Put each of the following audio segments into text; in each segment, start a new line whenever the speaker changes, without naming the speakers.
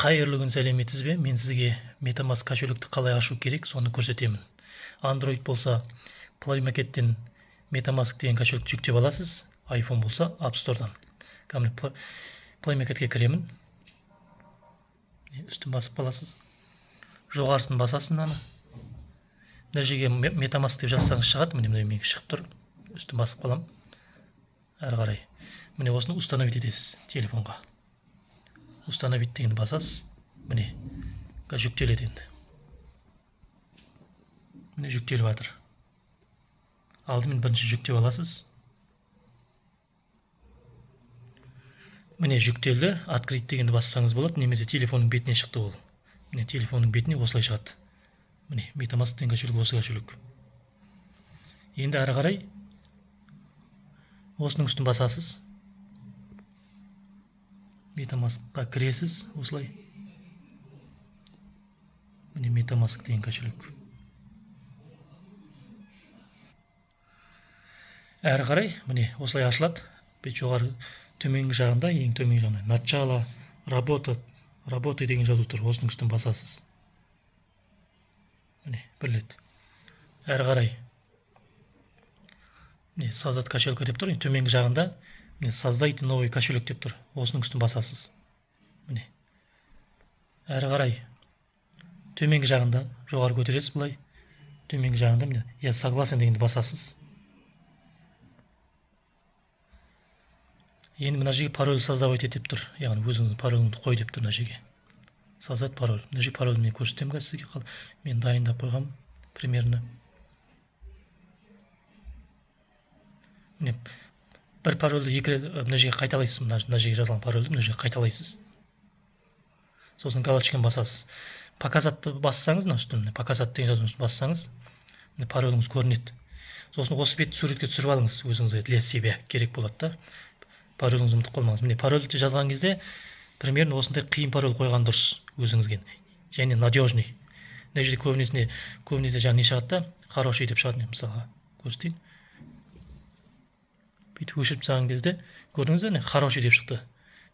Қайырлы күн, сәлеметсіз бе? Мен сізге MetaMask кошелекті қалай ашу керек, соны көрсетемін. Android болса, Play Market'тен MetaMask деген кошелекті жүктеп аласыз. iPhone болса, App Store'дан. Play Market'ке кіремін. Үстін басып қаласыз. Жоғарысын басасың аны. Мына жерге MetaMask деп жазсаңыз шығады. Міне мен шығып тұр. Үстін басып қалам. Әрі қарай. Міне осыны установить етесіз телефонға. Установить дегенді басасыз. Міне жүктеледі енді. Міне жүктеліп жатыр. Алдымен бірінші жүктеп аласыз. Міне жүктелді. Открыть дегенді бассаңыз болады, немесе телефонның бетіне шықты ол. Міне телефонның бетіне осылай шығады. Міне MetaMask деген кошелек осы кошелек. Енді әрі қарай осының үстін басасыз. MetaMask'қа кіресіз, осылай. Міне MetaMask деген кошелек. Әрі қарай, міне осылай ашылады. Бет жоғары төменгі жағында, ең төменгі жағында начало, работа деген жазу тұр. Осының үстін басасыз. Міне, бірлет. Әрі қарай. Міне создать кошелька деп тұр. Төменгі жағында міне создайте новый кошелек деп тұр. Осының үстін басасыз. Міне. Әрі қарай. Төменгі жағында жоғары көтересіз бұлай. Төменгі жағында міне я согласен дегенді басасыз. Енді мына жерге пароль создавать деп тұр. Яғни өзіңіздің пароліңді қой деп тұр мына жерге. Создать пароль. Мына жерге парольді мен көрсетемін сізге. Мен дайындап қойғам примерно. Міне бір парольді екі мына жерге қайталайсыз. Мына жерге жазылған парольді мына жерге қайталайсыз. Сосын галочканы басасыз. Показатты бассаңыз, мына үстін показат деген жазуын бассаңыз, міне пароліңіз көрінеді. Сосын осы бетті суретке түсіріп алыңыз, өзіңізге для себя керек болады да. Пароліңізді ұмытып қалмаңыз. Міне парольді жазған кезде примерно осындай қиын пароль қойған дұрыс өзіңізге. Және надежный. Мына жерде көбінесе жаңа не шығады да, хороший деп шығады. Мысалға көрсетейін. Бүйтіп өшіріп тастаған кезде көрдіңіз бе, хороший деп шықты.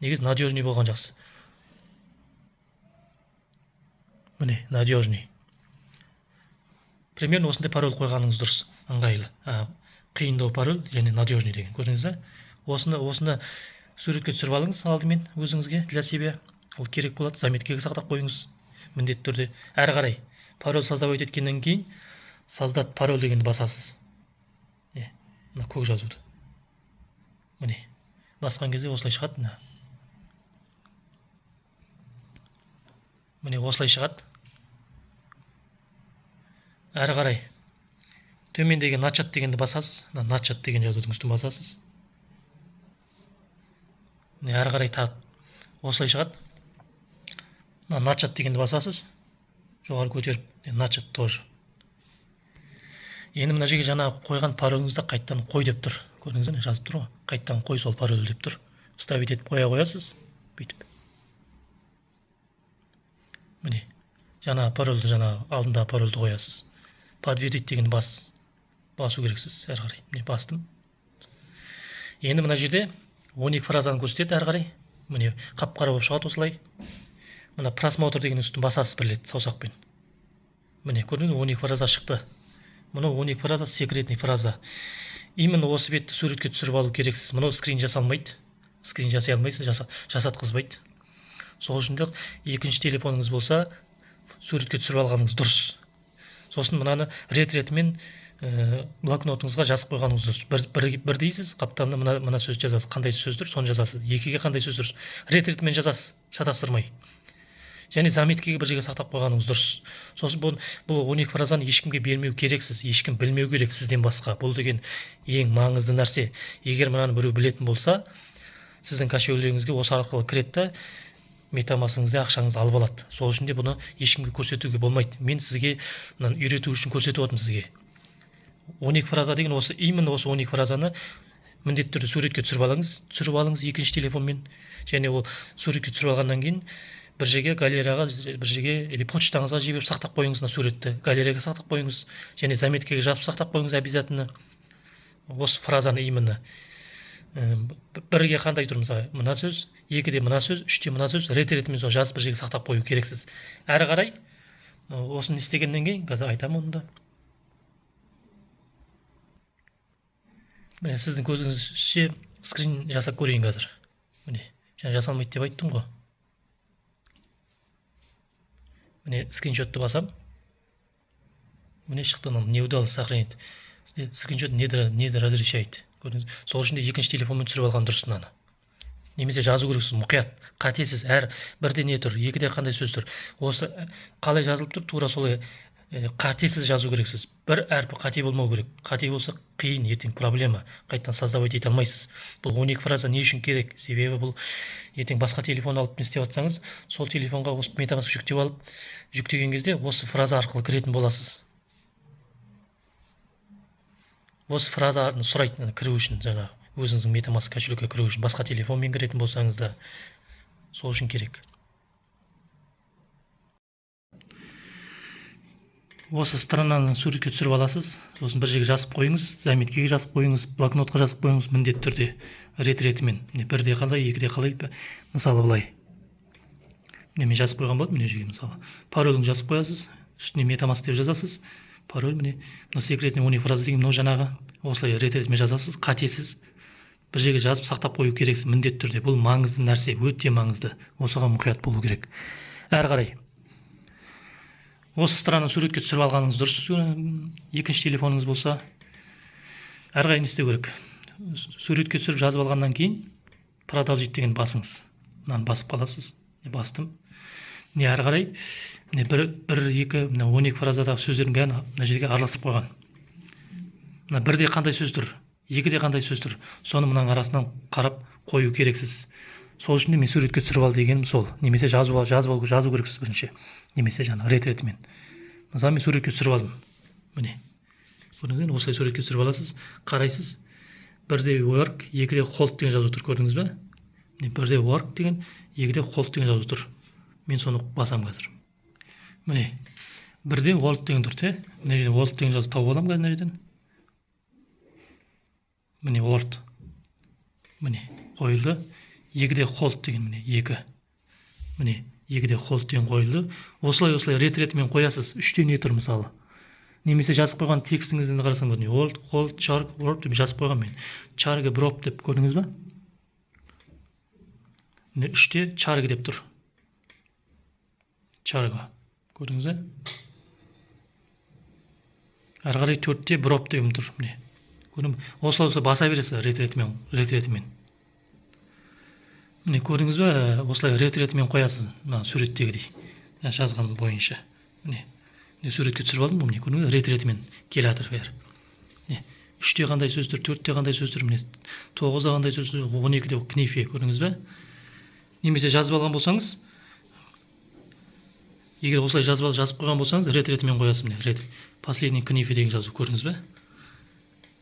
Негізі надежный болған жақсы. Міне надежный. Примерно осындай пароль қойғаныңыз дұрыс, ыңғайлы. Қиындау пароль және надежный деген. Көрдіңіз бе? Осыны суретке түсіріп алыңыз алдымен өзіңізге для себя. Ол керек болады. Заметкеге сақтап қойыңыз. Міндетті түрде. Әрі қарай пароль создавать еткеннен кейін создать пароль дегенді басасыз. Мына көк жазуды. Міне басқан кезде осылай шығады. Міне осылай шығады. Әрі қарай төмендегі начат дегенді басасыз. Начат деген жазудың үстін басасыз. Әрі қарай осылай шығады. Начат дегенді басасыз. Жоғары көтеріп, начат тоже. Енді мына жерге жаңа қойған пароліңізді қайттан қой деп тұр. Көрдіңіз бе, жазып тұр ғой. Қайттан қой сол пароль деп тұр. Вставить етіп қоясыз. Бүйтіп. Міне, жаңа парольді, алдында парольді қоясыз. Подтвердить дегенді басу керексіз. Әрі қарай. Міне бастым. Енді мына жерде 12 фразаны көрсетеді әрі қарай. Міне қап-қара болып шығады осылай. Мына просмотр деген үстін басасыз бірлет саусақпен. Міне көрдіңіз, 12 фраза шықты. Мұны 12 фраза секретный фраза. Именно осы бетті суретке түсіріп алу керексіз. Мұны скрин жасалмайды. Скрин жасай алмайсыз, жасатқызбайды. Сол үшін де екінші телефоныңыз болса, суретке түсіріп алғаныңыз дұрыс. Сосын мұнаны рет-ретімен блокнотыңызға жазып қойғаныңыз дұрыс. Бір дейсіз, қаптанды мына сөз жазасыз. Қандай сөздір, соны жазасыз. Екіге қандай сөздір, рет-ретімен жазасыз, шатастырмай. Және заметкеге бір жерге сақтап қойғаныңыз дұрыс. Сосын бұл 12 фразаны ешкімге бермеу керексіз, ешкім білмеу керек сізден басқа. Бұл деген ең маңызды нәрсе. Егер мынаны біреу білетін болса, сіздің кошелегіңізге осы арқылы кіреді, MetaMask'ыңызда ақшаңызды алып алады. Сол үшін де бұны ешкімге көрсетуге болмайды. Мен сізге мынаны үйрету үшін көрсетіп отырмын сізге. 12 фраза деген именно осы 12 фразаны міндетті түрде суретке түсіріп алыңыз екінші телефонмен. Және ол суретке түсіріп алғаннан кейін бір жерге галереяға, бір жерге или почтаңызға жіберіп сақтап қойыңыз суретті. Галереяға сақтап қойыңыз. Және заметкеге жазып сақтап қойыңыз обязательно. Осы фразаны именно бірге қандай тұр, мысалы мына сөз, екіде мына сөз, үште мына сөз, рет-ретімен сол жазып бір жерге сақтап қою керексіз. Әрі қарай осыны істегеннен кейін қазір айтамын оны да. Міне сіздің көзіңізше скрин жасап көрейін қазір. Міне жаңа жасалмайды деп айттым ғой. Міне скриншотты басам. Міне шықты, не удалось сохранить. Скриншот не разрешает. Көрдіңіз, сол үшін де екінші телефонмен түсіріп алған дұрыс мынаны. Немесе жазу керексіз, мұқият, қатесіз, әр бірде не тұр, екіде қандай сөз тұр. Осы қалай жазылып тұр, тура солай қатесіз жазу керексіз. Бір әрпі қате болмау керек. Қате болса қиын, ертең проблема. Қайттан создавать ете алмайсыз. Бұл 12 фраза не үшін керек? Себебі бұл ертең басқа телефон алып не істеп жатсаңыз, сол телефонға осы MetaMask жүктеп алып, жүктеген кезде осы фраза арқылы кіретін боласыз. Осы фразаны сұрайды кіру үшін, жаңа өзіңіздің MetaMask кошелекке кіру үшін, басқа телефонмен кіретін болсаңыз да сол үшін керек. Осы странаны суретке түсіріп аласыз, сосын бір жерге жазып қойыңыз, заметкеге жазып қойыңыз, блокнотқа жазып қойыңыз, міндетті түрде рет-ретімен. Бірде қалай, екіде қалай, мысалы былай. Мен жазып қойған болдым, міне жерге мысалы. Паролін жазып қоясыз, үстіне MetaMask деп жазасыз. Пароль, міне, секретный 12 фраза деген мынау жаңағы, осылай рет-ретімен жазасыз, қатесіз. Бір жерге жазып сақтап қою керексіз, міндетті түрде. Бұл маңызды нәрсе, өте маңызды. Осыған мұқият болу керек. Әрі қарай. Осы странаны суретке түсіріп алғаныңыз дұрыс. Екінші телефоныңыз болса, әрі қарай не істеу керек? Суретке түсіріп жазып алғаннан кейін продолжить деген басыңыз. Мынаны басып қаласыз. Бастым. Не әрі қарай? Міне бір, екі, 12 фразадағы сөздердің бәрін мына жерге араластырып қойған. Мына бірде қандай сөз тұр, екіде қандай сөз тұр, соны мынаның арасынан қарап қою керексіз. Сол үшін де мен суретке түсіріп ал дегенім сол. Немесе жазу керексіз бірінші. Немесе жаңа рет-ретімен. Мысалы мен суретке түсіріп алдым. Міне. Көрдіңіз бе? Осылай суретке түсіріп аласыз, қарайсыз. Бірде work, екіде hold деген жазу тұр, көрдіңіз бе? Міне бірде work деген, екіде hold деген жазу тұр. Мен соны басам қазір. Міне, бірде hold деген тұр, те? Міне жерден hold деген жазу тауып аламын қазір мына жерден. Міне hold. Міне қойылды. Екіде hold деген, міне екі. Міне екіде hold деген қойылды. Осылай рет-ретімен қоясыз. Үште не тұр мысалы. Немесе жазып қойған текстіңізден қарасам, hold, charg, work деп жазып қойған мен. Charg, drop деп көрдіңіз бе? Міне үште charg деп тұр. Charg. Көрдіңіз бе? Әрі қарай төртте drop деп тұр. Міне. Осылай баса бересіз рет-ретімен. Міне көрдіңіз бе? Осылай рет-ретімен қоясыз. Суреттегідей. Жазған бойынша. Міне суретке түсіріп алдым, міне көрдіңіз бе? Рет-ретімен келе жатыр бәрі. Үште қандай сөз тұр, төртте қандай сөз тұр, міне 9-да қандай сөз тұр, 12-де книфе, көрдіңіз бе? Немесе жазып алған болсаңыз, егер осылай жазып қойған болсаңыз, рет-ретімен қоясыз, міне рет. Последний книфе деген жазу, көрдіңіз бе?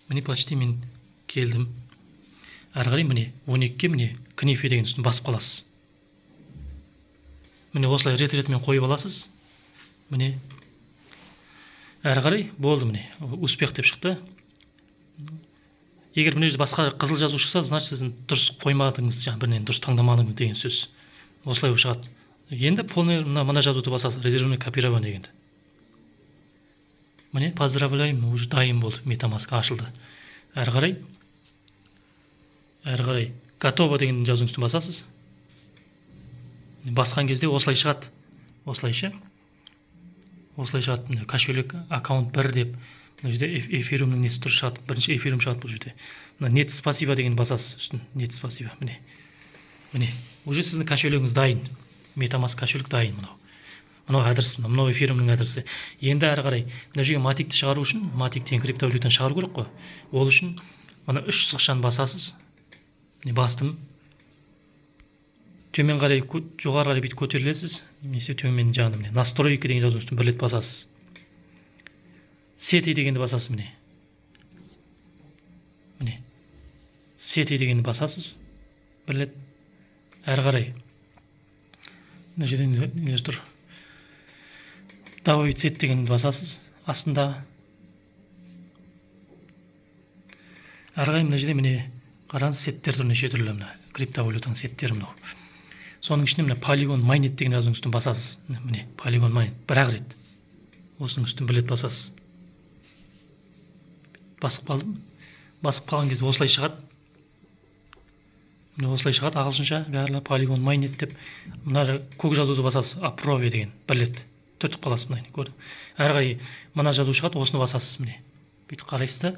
Міне почти мен келдім. Әрі қарай міне 12-ке міне книфе деген үстін басып қаласыз. Міне осылай рет-ретімен қойып аласыз. Міне әрі қарай болды, міне успех деп шықты. Егер мына жерде басқа қызыл жазу шықса, значит сіздің дұрыс қоймадыңыз, бірінен дұрыс таңдамадыңыз деген сөз. Осылай шығады. Енді полный мына жазуды басасыз, резервный копирование дегенді. Міне поздравляем, уже дайын болды, MetaMask ашылды. Әрі қарай готово деген жазуың үстін басасыз. Басқан кезде осылай шығады. Осылайша шығады. Кошелек аккаунт 1 деп. Мына жерде эфириумның несі тұр шығады. Бірінші эфириум шығады бұл жерде. Нет спасибо деген басасыз үстін. Нет спасибо. Міне. Уже сіздің кошелегіңіз дайын. MetaMask кошелек дайын мынау. Мынау адрес, мынау эфириумның адресі. Енді әрі қарай мына жерге матикті шығару үшін, матиктен криптовалютаны шығару керек қой. Ол үшін мына 3 сызықшаны басасыз. Бастым. Төмен қарай, жоғары қарай бүйтіп көтерілесіз. Немесе төмен жағында настройки деген жазу үстін бір рет басасыз. Сети дегенді басасыз, міне. Сети дегенді басасыз. Бір рет. Әрі қарай. Мына жерден не тұр? Добавить сет дегенді басасыз. Астында. Әрі қарай мына жерде міне Қараңыз, сеттер тұр, неше түрлі мына криптовалютаның сеттері мынау. Соның ішінде мына полигон майнет деген жазудың үстін басасыз. Міне полигон майнет бір-ақ рет. Осының үстін бір рет басасыз. Басып қалдым. Басып қалған кезде осылай шығады. Міне осылай шығады ағылшынша бәрі полигон майнет деп. Мына көк жазуды басасыз, approve деген бір рет. Түртіп қаласыз мына, көрдің. Әрі қарай мына жазу шығады, осыны басасыз міне. Бүйтіп қарайсыз да,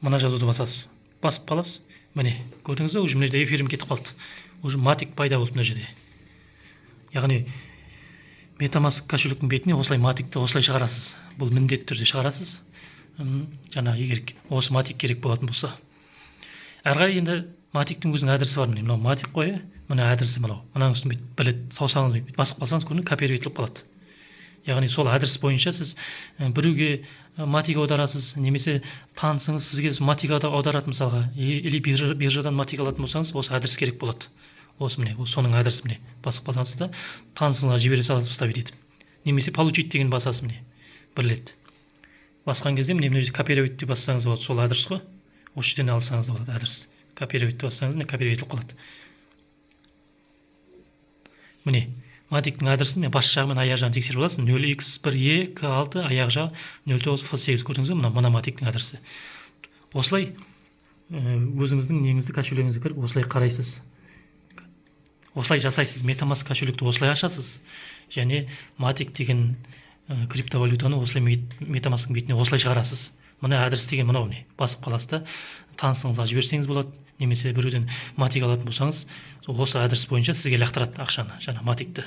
мына жазуды басасыз. Басып қаласыз. Міне, көрдіңіз бе, уже мына жерде эфирім кетіп қалды. Уже матик пайда болды мына жерде. Яғни MetaMask кошелектің бетіне осылай матикті осылай шығарасыз. Бұл міндетті түрде шығарасыз. Жаңа егер осы матик керек болатын болса. Әрі қарай енді матиктің өзінің адресі бар. Мынау матик қой, мына адресі мынау. Мынаның үстін бүйтіп білет саусағыңыз бүйтіп басып қалсаңыз, көрдіңіз, копировать етіліп қалады. Яғни сол адрес бойынша сіз біреуге матик аударасыз, немесе танысыңыз сізге матик аударады мысалға, или биржадан матик алатын болсаңыз, осы адрес керек болады. Осы міне, соның адресі міне. Басып қалсаңыз да танысыңызға жібере саласыз, вставить етіп. Немесе получить деген басасыз міне. Бір рет. Басқан кезде міне жерде копировать деп бассаңыз болады, сол адрес қой. Осы жерден алсаңыз болады адрес. Копировать деп бассаңыз міне копировать етіліп қалады. Міне матиктің адресін бас жағы мен аяқ жағын тексеріп аласыз. 0x1e6 аяқ жағы 09f8 көрдіңіз бе? Мына матиктің адресі. Осылай өзіңіздің неңізді кошелегіңізді кіріп осылай қарайсыз. Осылай жасайсыз. MetaMask кошелекті осылай ашасыз. Және матик деген криптовалютаны осылай MetaMask-тың бетіне осылай шығарасыз. Мына адрес деген мынау не? Басып қаласыз да танысыңызға жіберсеңіз болады. Немесе біреуден матик алатын болсаңыз, осы адрес бойынша сізге лақтырады ақшаны, жаңа матикті.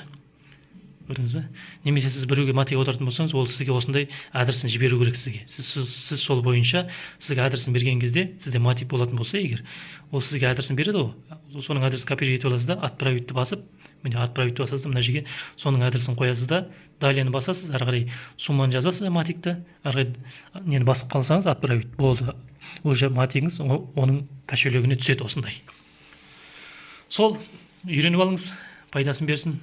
Көрдіңіз бе? Немесе сіз біреуге матик аударатын болсаңыз, ол сізге осындай адресін жіберу керек сізге. Сіз сол бойынша сізге адресін берген кезде, сізде матик болатын болса, егер ол сізге адресін береді ғой, соның адресін копировать етіп аласыз да, отправить басып, міне отправить басасыз да, мына жерге соның адресін қоясыз да, далені басасыз, ары қарай сумманы жазасыз матикті, ары қарай нені басып қалсаңыз, отправить болды. Уже матигіңіз оның кошелегіне түседі осындай. Сол, үйреніп алыңыз, пайдасын берсін.